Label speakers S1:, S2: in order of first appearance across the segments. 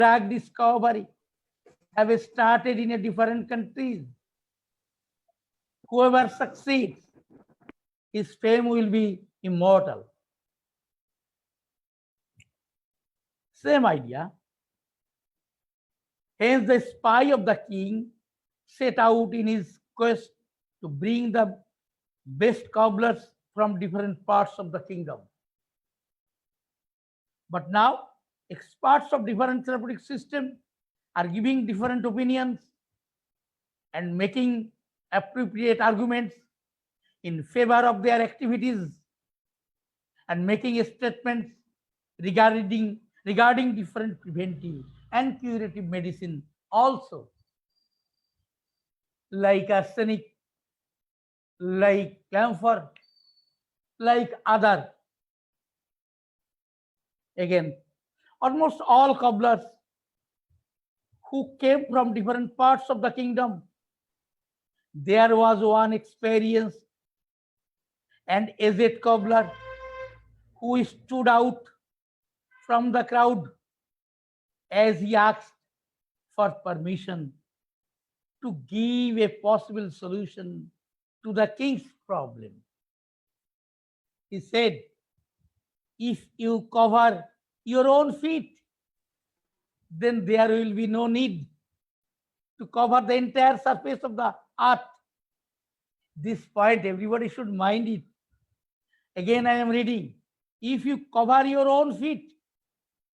S1: drug discovery have started in a different countries. Whoever succeeds, his fame will be immortal. Same idea. Hence, the spy of the king set out in his quest to bring the best cobblers from different parts of the kingdom. But now, experts of different therapeutic systems are giving different opinions and making appropriate arguments in favor of their activities and making statements regarding different preventive and curative medicine also, like arsenic, like camphor, like other. Again, almost all cobblers who came from different parts of the kingdom, there was one experienced and aged cobbler who stood out from the crowd as he asked for permission to give a possible solution to the king's problem. He said, if you cover your own feet, then there will be no need to cover the entire surface of the earth. This point, everybody should mind it. Again, I am reading. If you cover your own feet,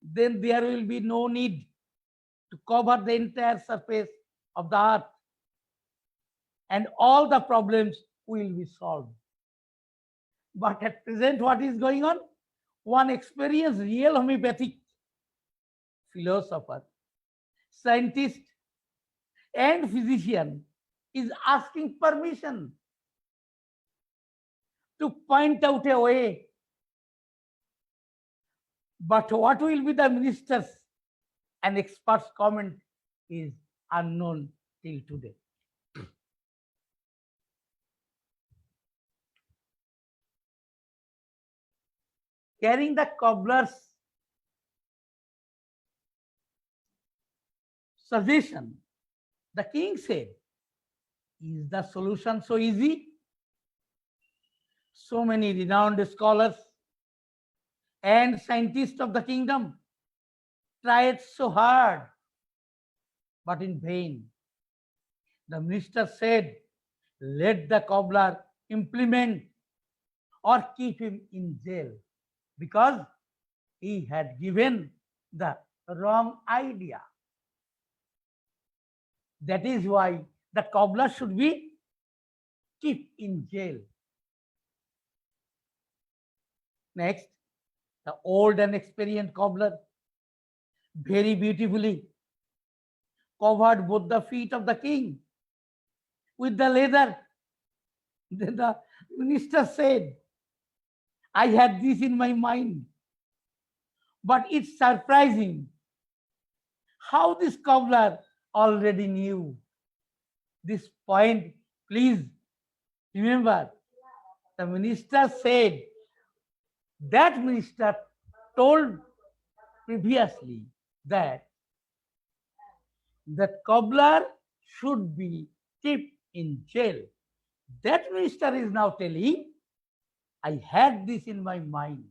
S1: then there will be no need to cover the entire surface of the earth, and all the problems will be solved. But at present, what is going on? One experienced real homeopathic philosopher, scientist, and physician is asking permission to point out a way. But what will be the minister's and experts' comment is unknown till today. Carrying the cobbler's suggestion, the king said, is the solution so easy? So many renowned scholars and scientists of the kingdom tried so hard, but in vain. The minister said, let the cobbler implement or keep him in jail, because he had given the wrong idea. That is why the cobbler should be kept in jail. Next, the old and experienced cobbler very beautifully covered both the feet of the king with the leather. Then the minister said, I had this in my mind, but it's surprising how this cobbler already knew this point. Please remember, the minister said, that minister told previously that the cobbler should be kept in jail. That minister is now telling, I had this in my mind.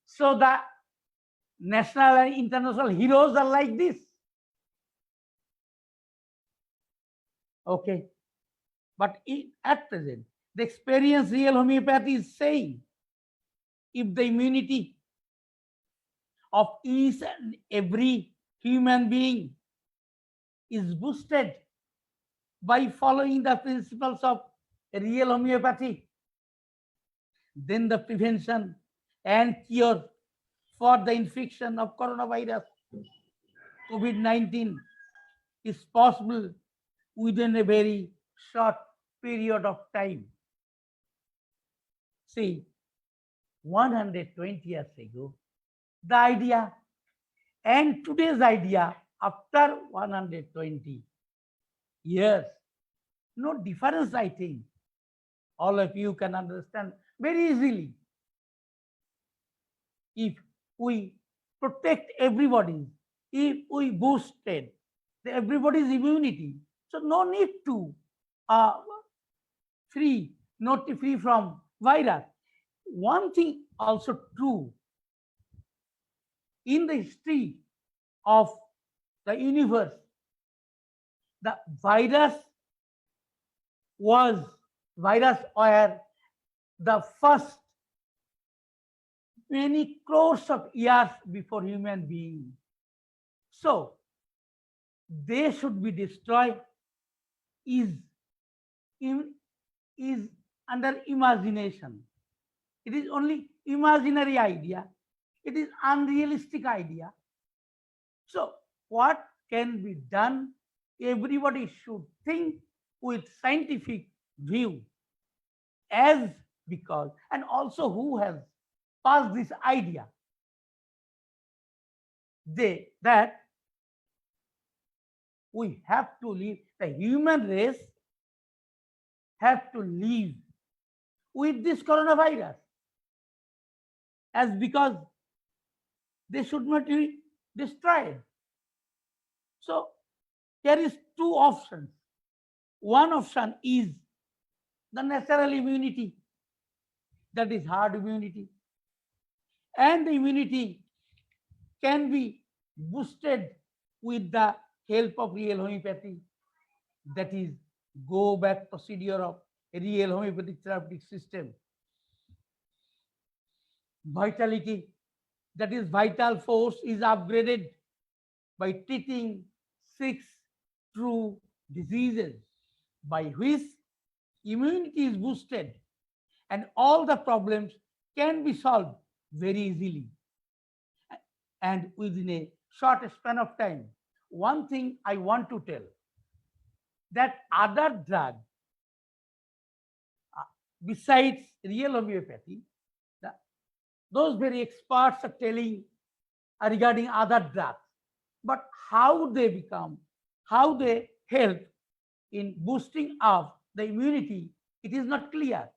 S1: So the national and international heroes are like this. Okay. But at present, the experienced real homeopathy is saying, if the immunity of each and every human being is boosted by following the principles of real homeopathy, then the prevention and cure for the infection of coronavirus, COVID-19, is possible within a very short period of time. See, 120 years ago, the idea and today's idea after 120 years, no difference, I think. All of you can understand very easily. If we protect everybody if we boosted everybody's immunity. So no need to uh, not free from virus. One thing also true in the history of the universe, the was virus were the first many crores of years before human being. So they should be destroyed is is under imagination. It is only imaginary idea. It is unrealistic idea. So what can be done? Everybody should think with scientific view as because and also who has passed this idea that we have to live, the human race have to live with this coronavirus as because they should not be destroyed. So there is two options. One option is the natural immunity, that is herd immunity, and the immunity can be boosted with the help of real homeopathy, that is go back procedure of a real homeopathic therapeutic system. Vitality, that is vital force, is upgraded by treating 6 true diseases by which immunity is boosted and all the problems can be solved very easily and within a short span of time. One thing I want to tell, that other drug besides real homeopathy, those very experts are telling regarding other drugs, but how they help in boosting up the immunity, it is not clear.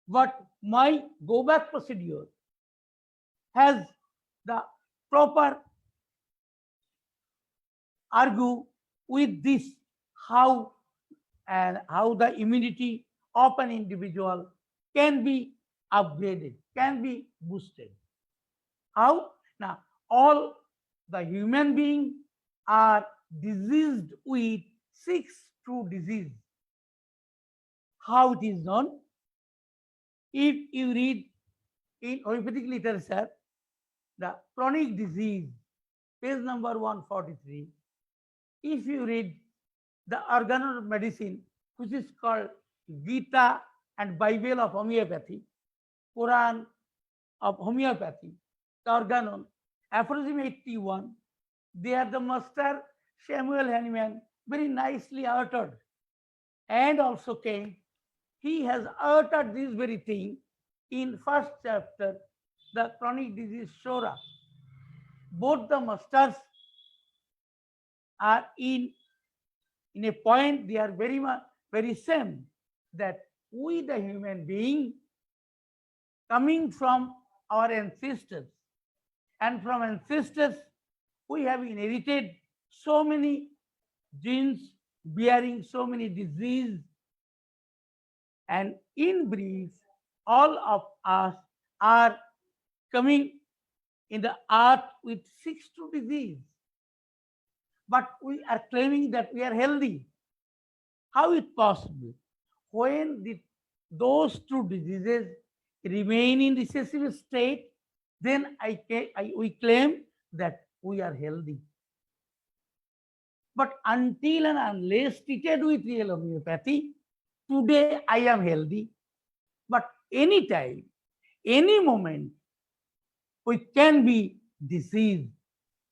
S1: But my go back procedure has the proper argue with this, how and how the immunity of an individual can be upgraded, can be boosted. How? Now, all the human beings are diseased with 6 true disease. How it is known? If you read in homeopathic literature, the chronic disease, page number 143, if you read the organ of medicine, which is called Gita and Bible of homeopathy, Quran of homeopathy, the organon, aphorism 81, there the master Samuel Hahnemann very nicely uttered and also came. He has uttered this very thing in first chapter, the chronic disease Shora. Both the masters are in a point, they are very much very same, that we the human being coming from our ancestors, and from ancestors we have inherited so many genes bearing so many diseases, and in brief all of us are coming in the earth with 6 true disease, but we are claiming that we are healthy. How is it possible? When those true diseases remain in recessive state, then we claim that we are healthy. But until and unless treated with real homeopathy, today I am healthy, but anytime, any moment, we can be diseased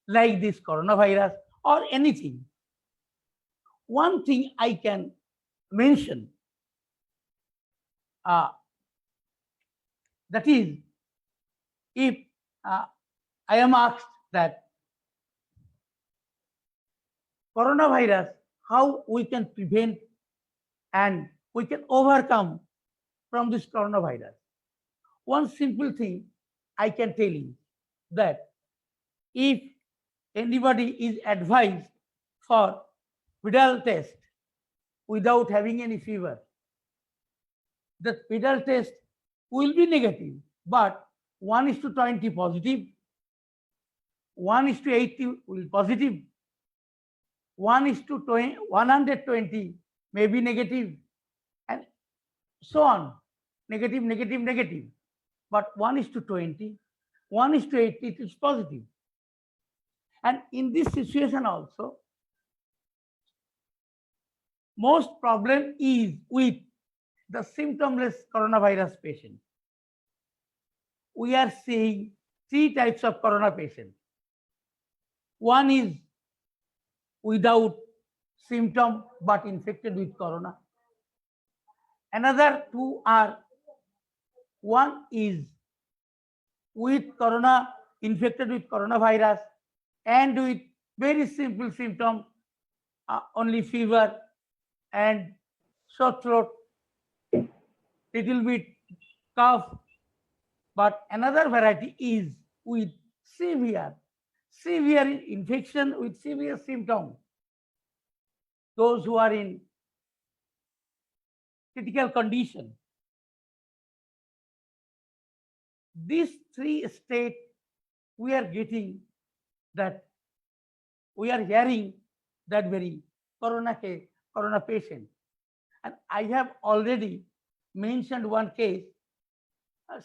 S1: like this coronavirus or anything. One thing I can mention, that is, if I am asked that coronavirus, how we can prevent and we can overcome from this coronavirus. One simple thing I can tell you, that if anybody is advised for Vidal test without having any fever, the Vidal test will be negative, but 1:20 positive, 1:80 will positive, 1:120 may be negative, and so on. Negative, negative, negative. But 1:20, 1:80 it is positive. And in this situation also, most problem is with the symptomless coronavirus patient. We are seeing three types of corona patients. One is without symptom but infected with corona. Another two are, one is with corona, infected with coronavirus and with very simple symptom, only fever and sore throat, little bit cough. But another variety is with severe infection with severe symptom. Those who are in critical condition. These three states we are getting, that we are hearing that very corona patient. And I have already mentioned one case.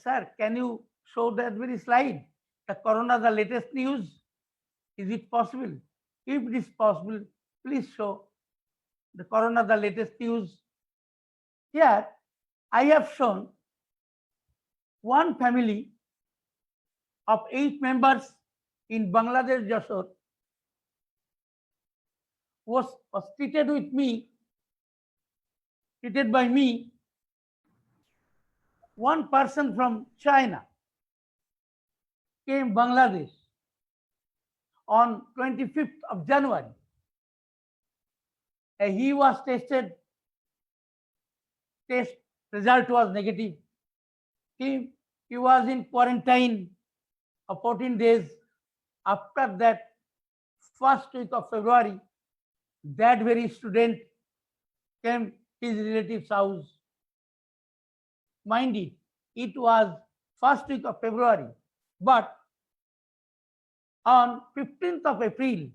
S1: Sir, can you show that very slide? The corona, the latest news. Is it possible? If it is possible, please show the corona, the latest news. Here, I have shown one family of 8 members in Bangladesh, Jashore, was treated by me. One person from China came Bangladesh on 25th of January. He was tested. Test result was negative. He was in quarantine of 14 days. After that, first week of February, that very student came his relative's house. Mind it was first week of February, but on 15th of April,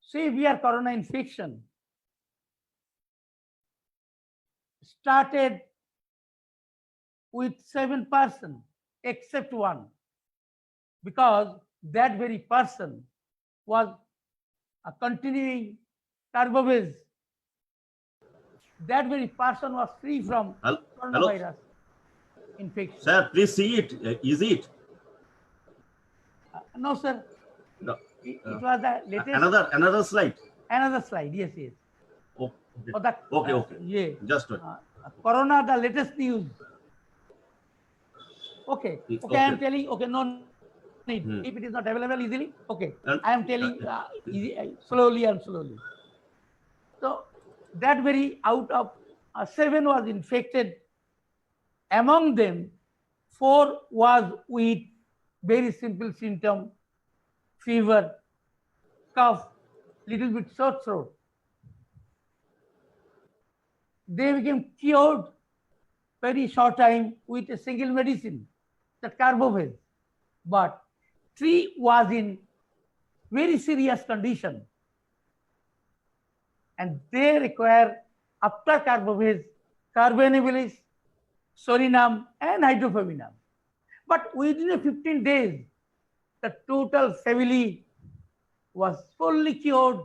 S1: severe corona infection started with 7 persons except one, because that very person was a continuing Carbovis. That very person was free from coronavirus infection.
S2: Sir, please see it. Is it?
S1: No, sir.
S2: No.
S1: It was the latest.
S2: Another slide.
S1: Another slide. Yes, yes.
S2: Okay.
S1: Oh, that,
S2: Okay.
S1: Yeah.
S2: Just wait.
S1: Corona, the latest news. Okay. I am telling. Okay, no need. If it is not available easily, okay. I am telling slowly and slowly. So that very out of 7 was infected. Among them, 4 was with very simple symptom, fever, cough, little bit sore throat. They became cured very short time with a single medicine, that Carbovis. But 3 was in very serious condition, and they require, after Carbovis, Carbapenems, Sorinam, and Hydrofeminam. But within 15 days, the total family was fully cured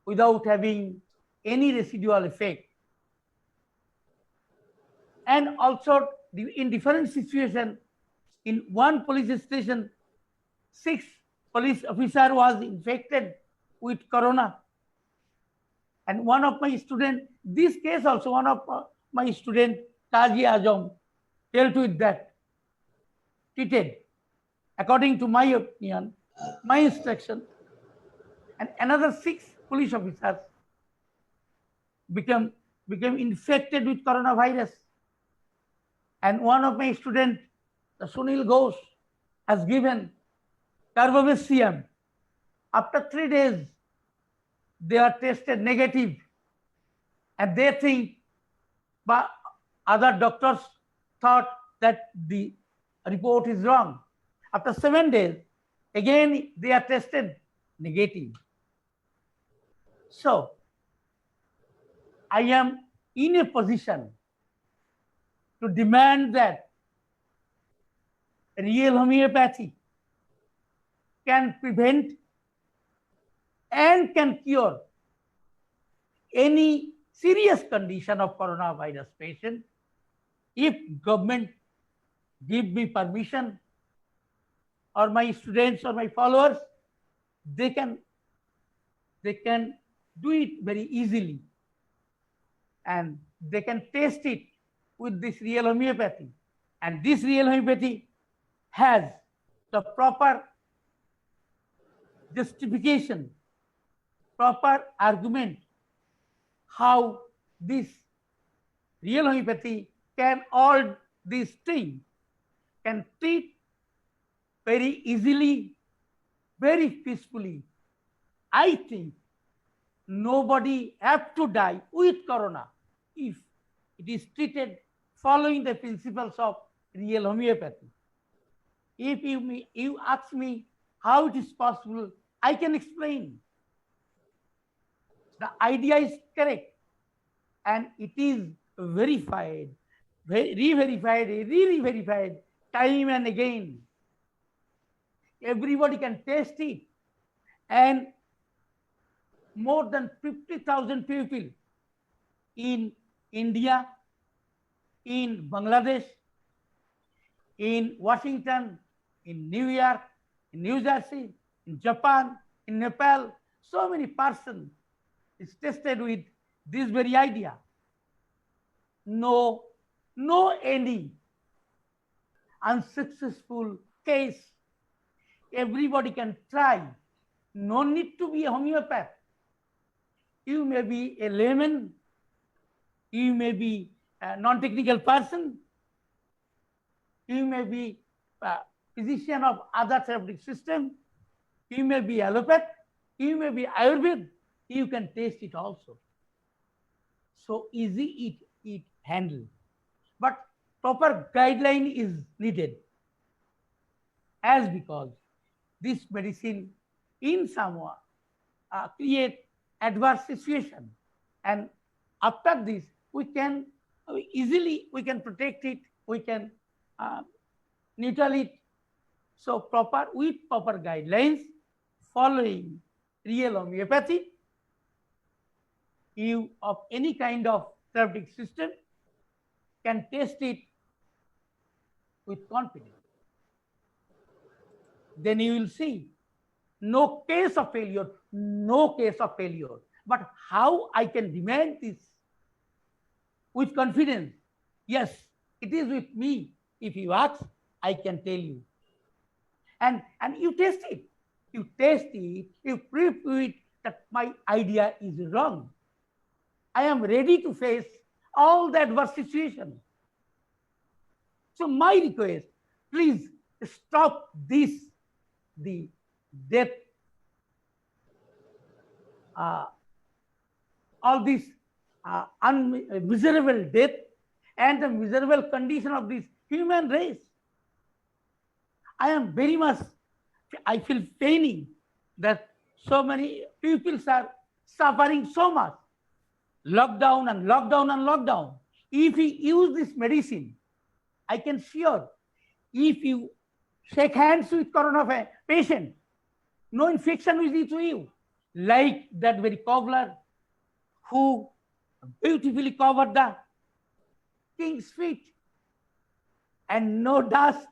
S1: without having any residual effect. And also, in different situations, in one police station, 6 police officer was infected with corona. And one of my students, this case also, one of my student, Kazi Azam, dealt with that, treated, according to my opinion, my instruction. And another 6 police officers became infected with coronavirus. And one of my students, Sunil Ghosh, has given Carbamazepine. After 3 days, they are tested negative, and they think, but other doctors thought that the report is wrong. After 7 days, again they are tested negative. So I am in a position to demand that real homeopathy can prevent and can cure any serious condition of coronavirus patient if government give me permission, or my students or my followers, they can do it very easily, and they can test it with this real homeopathy. And this real homeopathy has the proper justification, proper argument how this real homeopathy can all these things, can treat very easily, very peacefully. I think nobody have to die with corona if it is treated following the principles of real homeopathy. If you ask me how it is possible, I can explain. The idea is correct, and it is verified, re-verified, re-verified time and again. Everybody can test it, and more than 50,000 people in India, in Bangladesh, in Washington, in New York, in New Jersey, in Japan, in Nepal, so many persons is tested with this very idea. No any unsuccessful case. Everybody can try. No need to be a homeopath. You may be a layman, you may be a non-technical person, you may be a physician of other therapeutic system, you may be allopath, you may be Ayurveda, you can taste it also. So easy it handle. But proper guideline is needed, as because this medicine in some create adverse situation, and after this we can easily protect it, we can neutralize it. So with proper guidelines, following real homeopathy, you of any kind of therapeutic system can test it with confidence. Then you will see no case of failure, no case of failure. But how I can demand this with confidence? Yes, it is with me. If you ask, I can tell you. And you test it. You test it, you prove it that my idea is wrong. I am ready to face all the adverse situations. So my request, please stop this, the death, all this miserable death and the miserable condition of this human race. I am very much, I feel paining that so many people are suffering so much. Lockdown and lockdown and lockdown. If we use this medicine, I can sure, if you shake hands with corona patient, no infection will be to you. Like that very cobbler who beautifully covered the king's feet, and no dust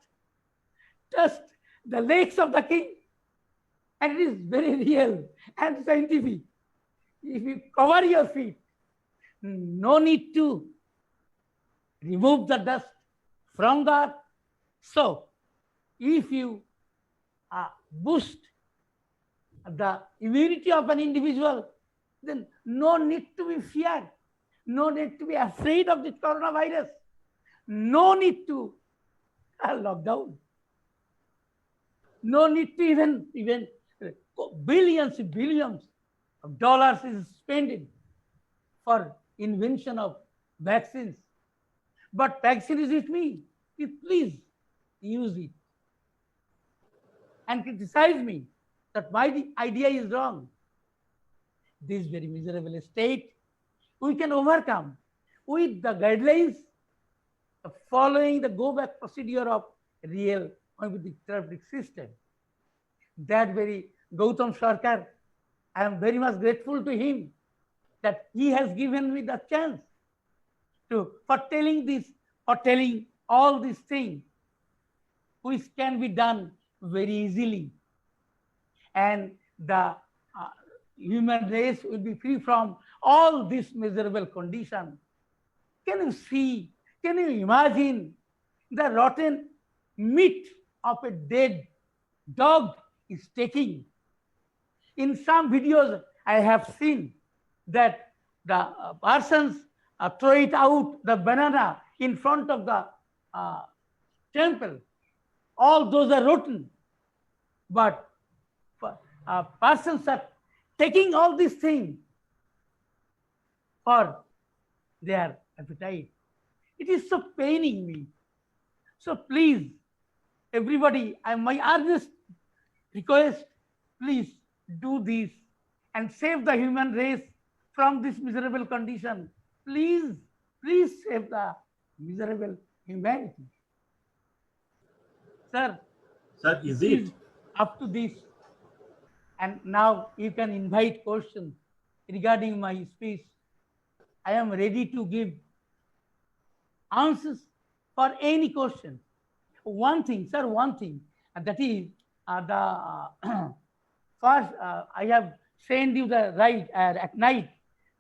S1: touched the legs of the king. And it is very real and scientific. If you cover your feet, no need to remove the dust from the earth. So, if you boost the immunity of an individual, then no need to be feared, no need to be afraid of this coronavirus, no need to lock down. No need to even billions of dollars is spending for invention of vaccines. But vaccine is with me. Please use it and criticize me that my idea is wrong. This very miserable state we can overcome with the guidelines of following the go back procedure of real homeopathic therapeutic system. That very Gautam Sarkar, I am very much grateful to him that he has given me the chance for telling all these things which can be done very easily, and the human race will be free from all this miserable condition. Can you see, can you imagine the rotten meat of a dead dog is taking? In some videos I have seen that the persons throw it out, the banana in front of the temple. All those are rotten. But persons are taking all these things for their appetite. It is so paining me. So please, everybody, my earnest request, please do this and save the human race from this miserable condition. Please, please save the miserable humanity. Sir,
S2: Sir, is it?
S1: Up to this. And now you can invite questions regarding my speech. I am ready to give answers for any question. One thing, sir, and that is the first, I have sent you the right at night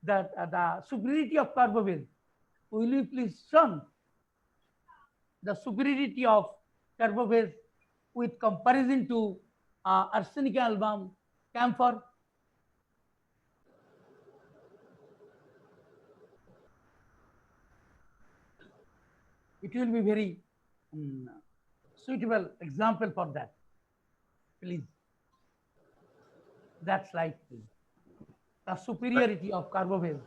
S1: that the superiority of Carbovez. Will you please show the superiority of Carbovez with comparison to Arsenicum album camphor? It will be very suitable example for that. Please. That slide, please. The superiority of Carbovez.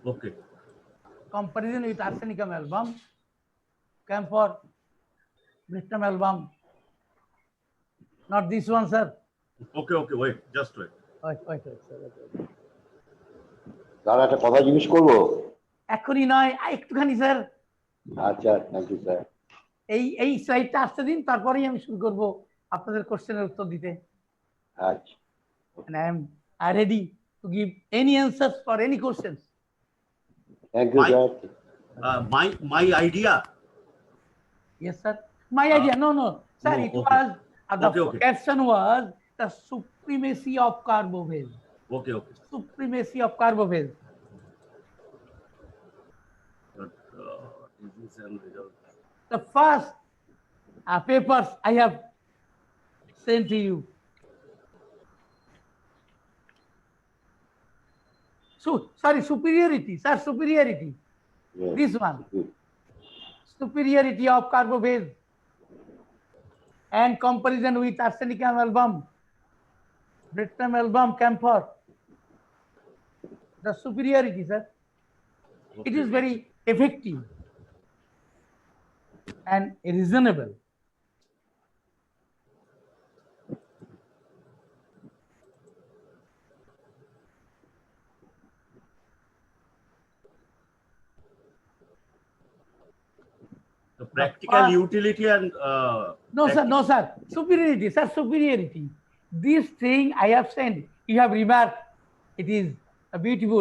S2: Okay.
S1: Comparison with Arsenicum album, camphor, Bristol album. Not this one, sir.
S2: Okay, wait, just wait.
S1: Wait, sir.
S3: দাদা একটা কথা জিজ্ঞেস করবো?
S1: এখনই নয়, একটুখানি sir.
S3: আচ্ছা, thank you sir.
S1: এই স্লাইডটা আসতে দিন, তারপরেই আমি শুরু করব আপনাদের কোশ্চেনের উত্তর দিতে।
S3: আচ্ছা।
S1: And I am ready to give any answers for any questions.
S3: Thank you, sir.
S2: My idea.
S1: Yes, sir. My idea. No, sir.
S2: No,
S1: it
S2: okay.
S1: was the
S2: Okay.
S1: caption was the supremacy of Carbovez.
S2: Okay.
S1: Supremacy of Carbovez. The first papers I have sent to you. So, sorry, superiority, sir, superiority.
S3: Yes.
S1: This one. Superiority of Carbovez and comparison with Arsenicum album, Bristol album, camphor. The superiority, sir.
S2: Okay.
S1: It is very effective and reasonable.
S2: The practical utility and
S1: No, sir. Superiority, sir, superiority. This thing I have sent, you have remarked, it is a beautiful.